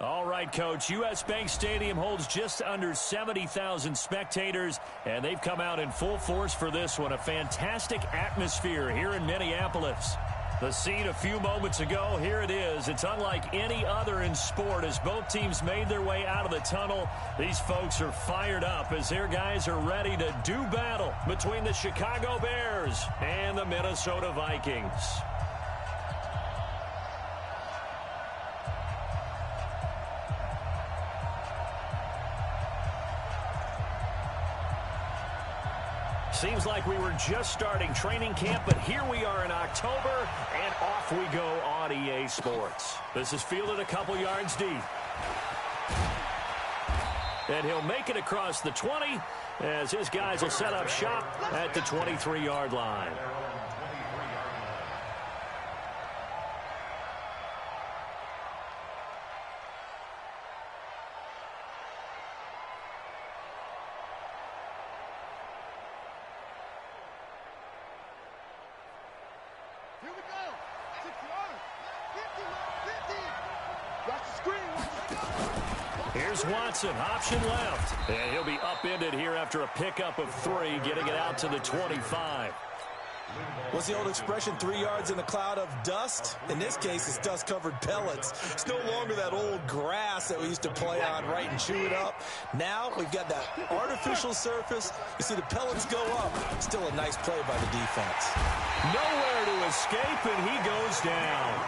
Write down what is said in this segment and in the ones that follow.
All right, Coach. U.S. Bank Stadium holds just under 70,000 spectators, and they've come out in full force for this one. A fantastic atmosphere here in Minneapolis. The scene a few moments ago, here it is. It's unlike any other in sport as both teams made their way out of the tunnel. These folks are fired up as their guys are ready to do battle between the Chicago Bears and the Minnesota Vikings. Seems like we were just starting training camp, but here we are in October, and off we go on EA Sports. This is fielded a couple yards deep. And he'll make it across the 20 as his guys will set up shop at the 23-yard line. Here's Watson, option left. And he'll be upended here after a pickup of 3, getting it out to the 25. What's the old expression, 3 yards in a cloud of dust? In this case, it's dust-covered pellets. It's no longer that old grass that we used to play on, right, and chew it up. Now we've got that artificial surface. You see the pellets go up. Still a nice play by the defense. Nowhere to escape, and he goes down.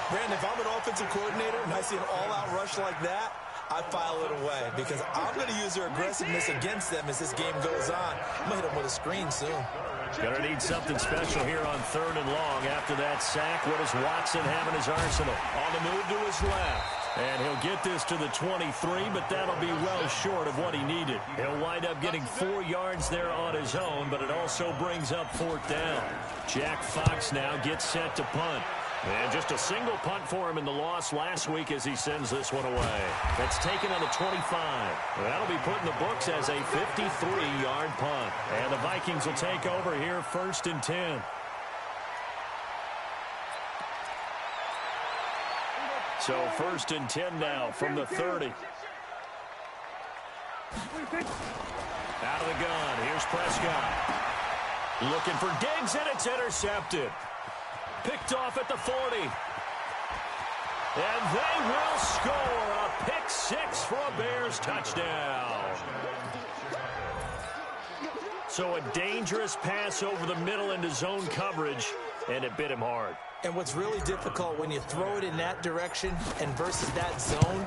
Brandon, if I'm an offensive coordinator and I see an all-out rush like that, I file it away because I'm going to use their aggressiveness against them as this game goes on. I'm going to hit them with a screen soon. Going to need something special here on 3rd and long. After that sack, what does Watson have in his arsenal? On the move to his left. And he'll get this to the 23, but that'll be well short of what he needed. He'll wind up getting 4 yards there on his own, but it also brings up 4th down. Jack Fox now gets set to punt. And just a single punt for him in the loss last week as he sends this one away. That's taken on the 25. That'll be put in the books as a 53-yard punt. And the Vikings will take over here 1st and 10. So 1st and 10 now from the 30. Out of the gun. Here's Prescott. Looking for Diggs, and it's intercepted. Picked off at the 40. And they will score a pick 6 for a Bears touchdown. So a dangerous pass over the middle into zone coverage, and it bit him hard. And what's really difficult when you throw it in that direction and versus that zone,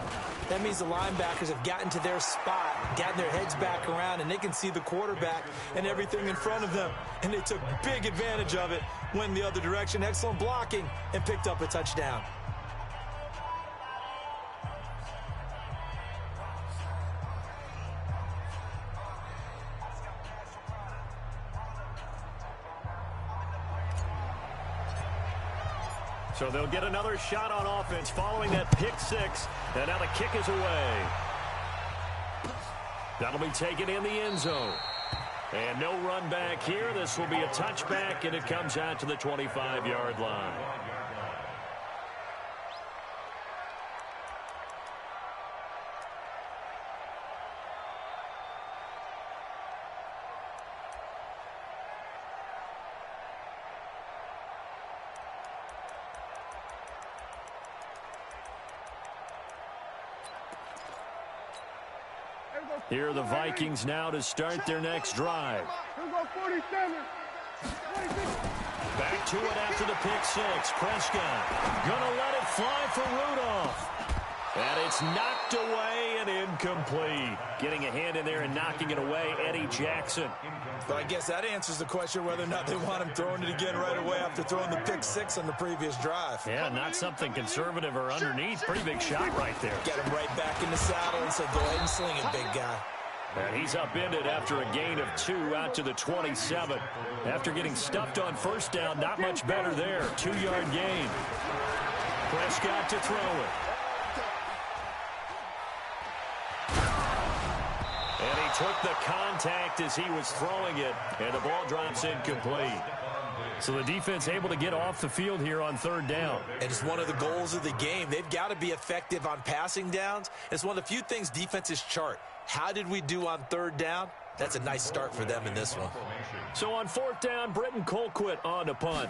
that means the linebackers have gotten to their spot, gotten their heads back around, and they can see the quarterback and everything in front of them. And they took big advantage of it, went the other direction, excellent blocking, and picked up a touchdown. So they'll get another shot on offense following that pick 6. And now the kick is away. That'll be taken in the end zone. And no run back here. This will be a touchback, and it comes out to the 25-yard line. Here are the Vikings now to start their next drive. Back to it after the pick 6. Prescott gonna let it fly for Rudolph. And it's knocked away and incomplete. Getting a hand in there and knocking it away, Eddie Jackson. But I guess that answers the question whether or not they want him throwing it again right away after throwing the pick 6 on the previous drive. Yeah, not something conservative or underneath. Pretty big shot right there. Get him right back in the saddle and said, go ahead and sling it, big guy. And he's upended after a gain of 2 out to the 27. After getting stuffed on 1st down, not much better there. 2-yard gain. Prescott to throw it. Took the contact as he was throwing it, and the ball drops incomplete. So the defense able to get off the field here on third down. And it's one of the goals of the game. They've got to be effective on passing downs. It's one of the few things defenses chart. How did we do on third down? That's a nice start for them in this one. So on fourth down, Britton Colquitt on to punt.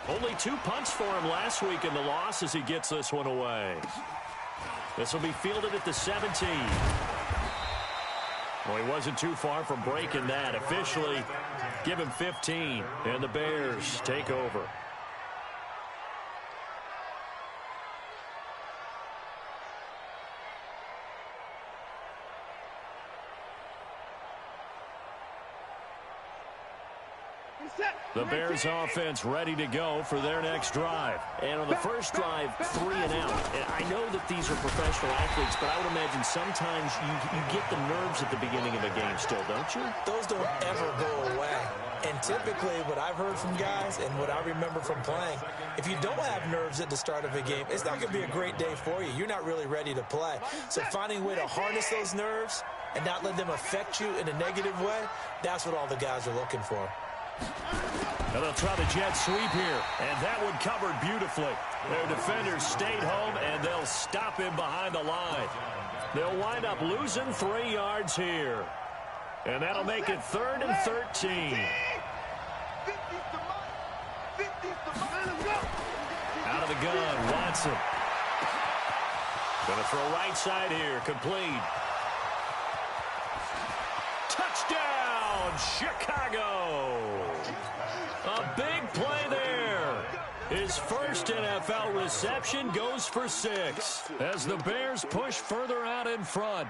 Only 2 punts for him last week in the loss as he gets this one away. This will be fielded at the 17. Well, he wasn't too far from breaking that. Officially, give him 15, and the Bears take over. The Bears offense ready to go for their next drive. And on the first drive, 3 and out. And I know that these are professional athletes, but I would imagine sometimes you get the nerves at the beginning of a game still, don't you? Those don't ever go away. And typically what I've heard from guys and what I remember from playing, if you don't have nerves at the start of a game, it's not going to be a great day for you. You're not really ready to play. So finding a way to harness those nerves and not let them affect you in a negative way, that's what all the guys are looking for. Now they'll try the jet sweep here, and that one covered beautifully. Their defenders stayed home, and they'll stop him behind the line. They'll wind up losing 3 yards here. And that'll make it 3rd and 13. Out of the gun, Watson. Gonna throw right side here, complete. Touchdown, Chicago! A big play there. His first NFL reception goes for 6 as the Bears push further out in front.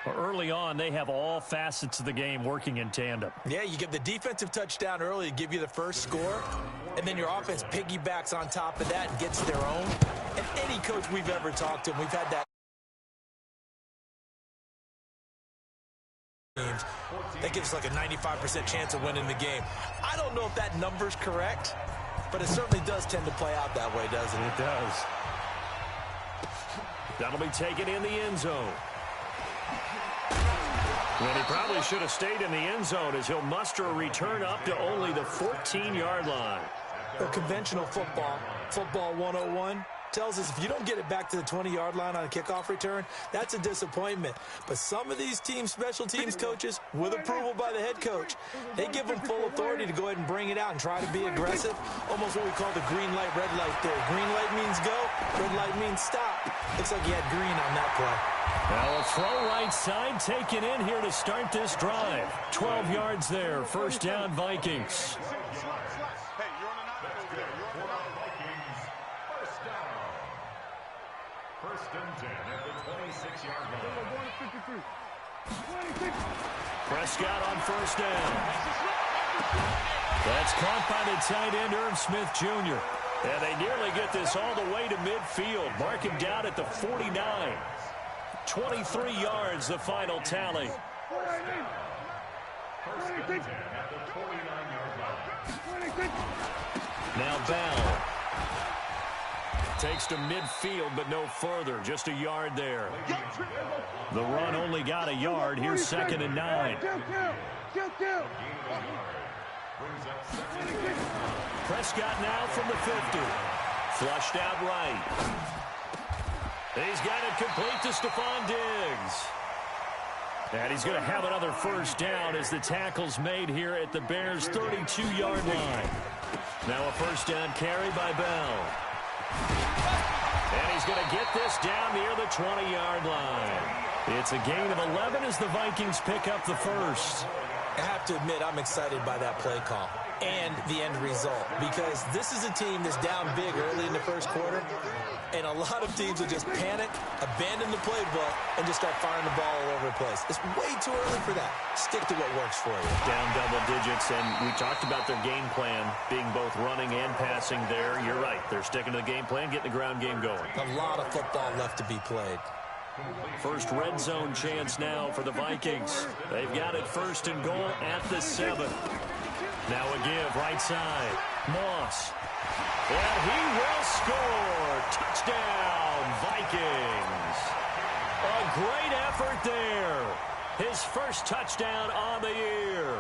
Early on, they have all facets of the game working in tandem. Yeah, you get the defensive touchdown early to give you the first score, and then your offense piggybacks on top of that and gets their own. And any coach we've ever talked to, we've had that. That gives us like a 95% chance of winning the game. I don't know if that number's correct, but it certainly does tend to play out that way, doesn't it? It does. That'll be taken in the end zone. And he probably should have stayed in the end zone as he'll muster a return up to only the 14-yard line. Well, conventional football 101, tells us if you don't get it back to the 20-yard line on a kickoff return, that's a disappointment. But some of these teams, special teams coaches, with approval by the head coach, they give them full authority to go ahead and bring it out and try to be aggressive. Almost what we call the green light, red light theory. Green light means go, red light means stop. Looks like he had green on that play. Now a throw right side taken in here to start this drive. 12 yards there, first down Vikings. Prescott on first down. That's caught by the tight end, Irv Smith Jr. And they nearly get this all the way to midfield. Mark him down at the 49. 23 yards, the final tally. Now Bell takes to midfield, but no further. Just a yard there. The run only got a yard. Here's 2nd and 9. Prescott now from the 50. Flushed out right. He's got it complete to Stephon Diggs. And he's going to have another first down as the tackle's made here at the Bears' 32-yard line. Now a first down carry by Bell. And he's going to get this down near the 20-yard line. It's a gain of 11 as the Vikings pick up the first. I have to admit, I'm excited by that play call and the end result, because this is a team that's down big early in the first quarter, and a lot of teams will just panic, abandon the playbook, and just start firing the ball all over the place. It's way too early for that. Stick to what works for you. Down double digits, and we talked about their game plan being both running and passing there. You're right. They're sticking to the game plan, getting the ground game going. A lot of football left to be played. First red zone chance now for the Vikings. They've got it 1st and goal at the 7. Now a give right side. Moss. And he will score. Touchdown, Vikings. A great effort there. his first touchdown on the year,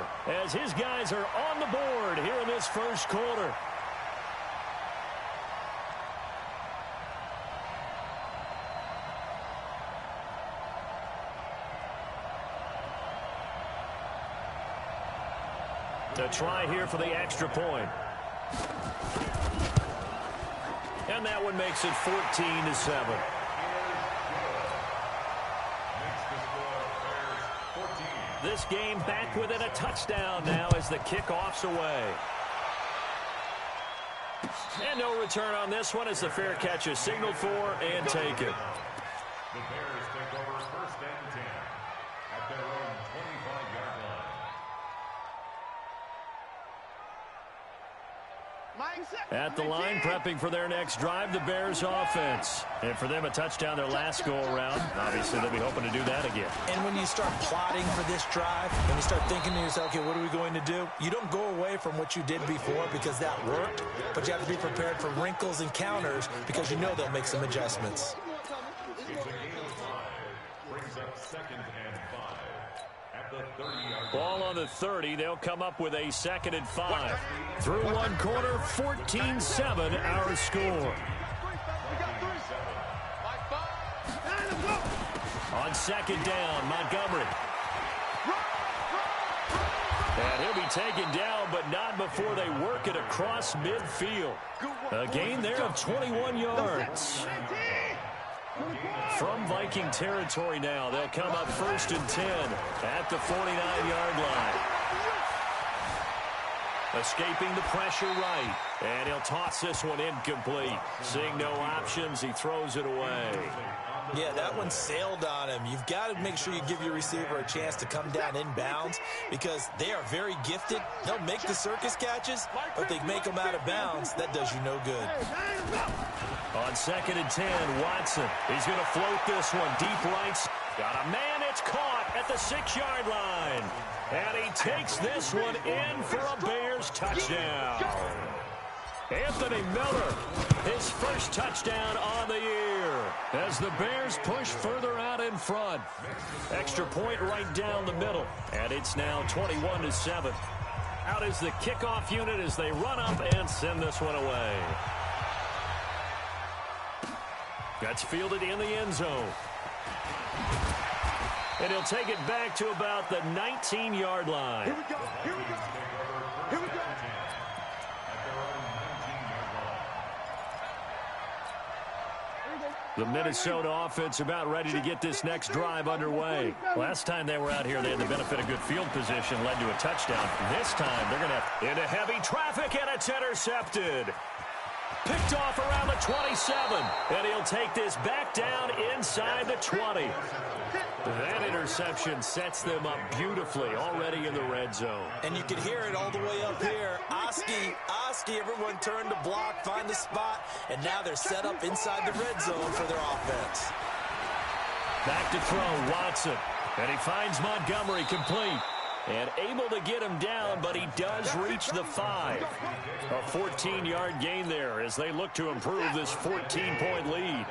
as his guys are on the board here in this first quarter. A try here for the extra point. And that one makes it 14-7. This game back within a touchdown now as the kickoff's away. And no return on this one as the fair catch is signaled for and taken. The Bears take over first and 10 at their own 25-yard line. At the line, prepping for their next drive, the Bears offense. And for them, a touchdown their last go-around. Obviously, they'll be hoping to do that again. And when you start plotting for this drive, when you start thinking to yourself, okay, what are we going to do? You don't go away from what you did before because that worked, but you have to be prepared for wrinkles and counters because you know they'll make some adjustments. It's a game of 5. Brings up second and 5 at the 30-yard line. Ball on the 30. They'll come up with a second and 5. Through one quarter, 14-7 our score. On second down, Montgomery. And he'll be taken down, but not before they work it across midfield. A gain there of 21 yards. From Viking territory now, they'll come up first and 10 at the 49-yard line. Escaping the pressure right, and he'll toss this one incomplete. Seeing no options, he throws it away. Yeah, that one sailed on him. You've got to make sure you give your receiver a chance to come down inbounds because they are very gifted. They'll make the circus catches, but they make them out of bounds. That does you no good. On second and 10, Watson. He's going to float this one deep right. Got a man, it's caught at the 6-yard line. And he takes this one in for a Bears touchdown. Anthony Miller, his first touchdown on the year as the Bears push further out in front. Extra point right down the middle, and it's now 21-7. Out is the kickoff unit as they run up and send this one away. That's fielded in the end zone. And he'll take it back to about the 19-yard line. Here we go. Here we go. Here we go. The Minnesota offense about ready to get this next drive underway. Last time they were out here, they had the benefit of good field position, led to a touchdown. This time, they're going to have into heavy traffic, and it's intercepted. Picked off around the 27, and he'll take this back down inside the 20. That interception sets them up beautifully already in the red zone. And you can hear it all the way up here. Oski, everyone turned to block, find the spot, and now they're set up inside the red zone for their offense. Back to throw, Watson. And he finds Montgomery complete. And able to get him down, but he does reach the 5. A 14-yard gain there as they look to improve this 14-point lead.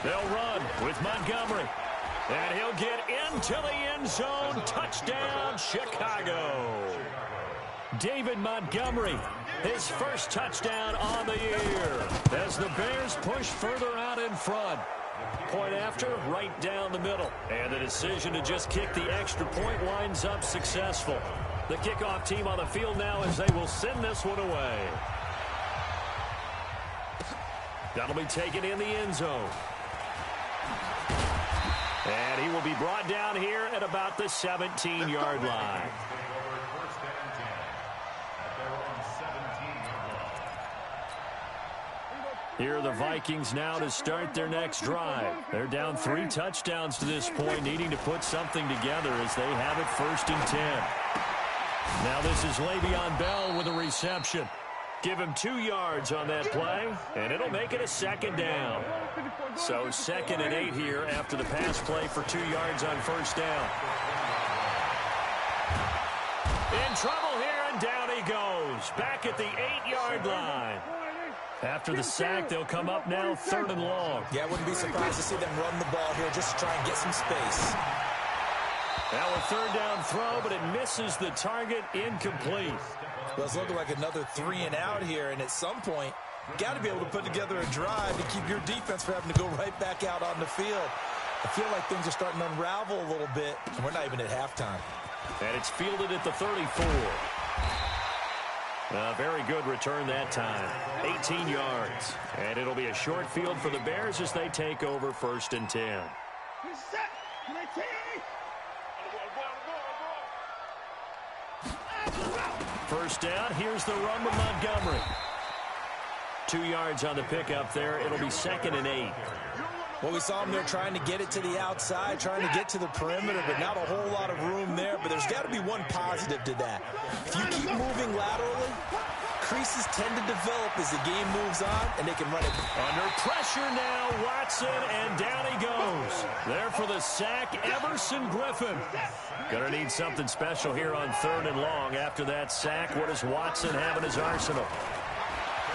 They'll run with Montgomery. And he'll get into the end zone. Touchdown, Chicago. David Montgomery, his first touchdown on the year as the Bears push further out in front. Point after, right down the middle. And the decision to just kick the extra point winds up successful. The kickoff team on the field now as they will send this one away. That'll be taken in the end zone. And he will be brought down here at about the 17-yard line. Here are the Vikings now to start their next drive. They're down 3 touchdowns to this point, needing to put something together as they have it first and 10. Now this is Le'Veon Bell with a reception. Give him 2 yards on that play, and it'll make it a second down. So 2nd and 8 here after the pass play for 2 yards on first down. In trouble here, and down he goes. Back at the 8-yard line. After the sack, they'll come up now 3rd and long. Yeah, I wouldn't be surprised to see them run the ball here just to try and get some space. Now a 3rd down throw, but it misses the target, incomplete. Well, it's looking like another 3 and out here, and at some point, you got to be able to put together a drive to keep your defense from having to go right back out on the field. I feel like things are starting to unravel a little bit, and we're not even at halftime. And it's fielded at the 34. A very good return that time. 18 yards. And it'll be a short field for the Bears as they take over 1st and 10. First down, here's the run with Montgomery. 2 yards on the pickup there. It'll be 2nd and 8. Well, we saw him there trying to get it to the outside, trying to get to the perimeter, but not a whole lot of room there. But there's got to be one positive to that. If you keep moving laterally, creases tend to develop as the game moves on, and they can run it. Under pressure now, Watson, and down he goes. There for the sack, Everson Griffin. Gonna need something special here on 3rd and long. After that sack, what does Watson have in his arsenal?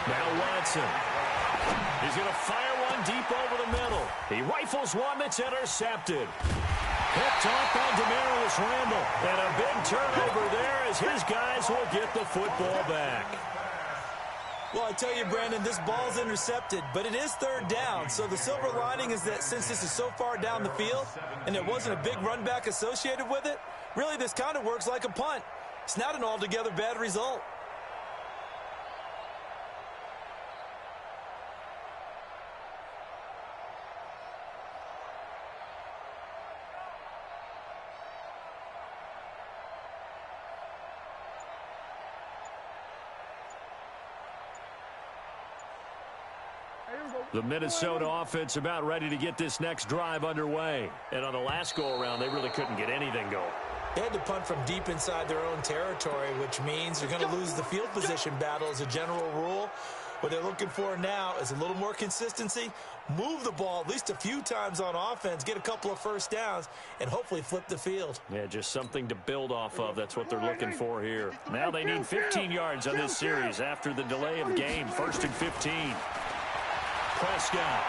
Now Watson. He's going to fire one deep over the middle. He rifles one that's intercepted. Picked off by Demarius Randall. And a big turnover there as his guys will get the football back. Well, I tell you, Brandon, this ball's intercepted, but it is 3rd down. So the silver lining is that since this is so far down the field and there wasn't a big run back associated with it, really this kind of works like a punt. It's not an altogether bad result. The Minnesota offense about ready to get this next drive underway. And on the last go-around, they really couldn't get anything going. They had to punt from deep inside their own territory, which means you're going to lose the field position battle as a general rule. What they're looking for now is a little more consistency, move the ball at least a few times on offense, get a couple of first downs, and hopefully flip the field. Yeah, just something to build off of. That's what they're looking for here. Now they need 15 yards on this series after the delay of game. 1st and 15. Prescott.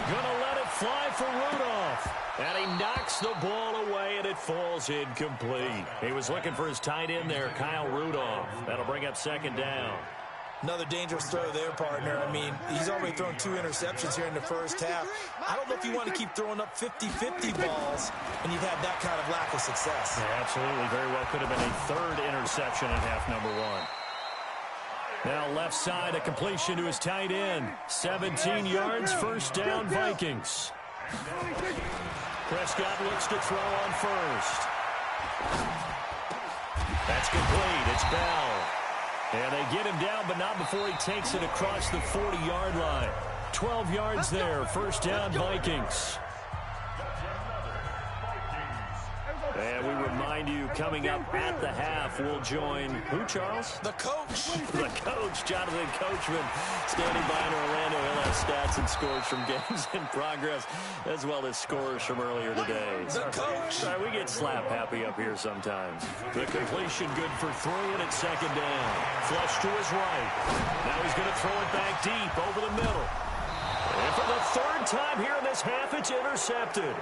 Gonna let it fly for Rudolph. And he knocks the ball away, and it falls incomplete. He was looking for his tight end there, Kyle Rudolph. That'll bring up 2nd down. Another dangerous throw there, partner. I mean, he's already thrown 2 interceptions here in the first half. I don't know if you want to keep throwing up 50-50 balls when you've had that kind of lack of success. Yeah, absolutely. Very well could have been a 3rd interception in half number 1. Now left side, a completion to his tight end. 17 yards, 1st down, Vikings. Prescott looks to throw on 1st. That's complete. It's Bell. And they get him down, but not before he takes it across the 40-yard line. 12 yards there, 1st down, Vikings. And we remind you, coming up at the half, we'll join who, Charles? The coach. The coach, Jonathan Coachman, standing by in Orlando. He'll have stats and scores from games in progress, as well as scores from earlier today. The coach. Sorry, we get slap happy up here sometimes. The completion good for 3, and it's 2nd down. Flush to his right. Now he's going to throw it back deep over the middle. And for the 3rd time here in this half, it's intercepted.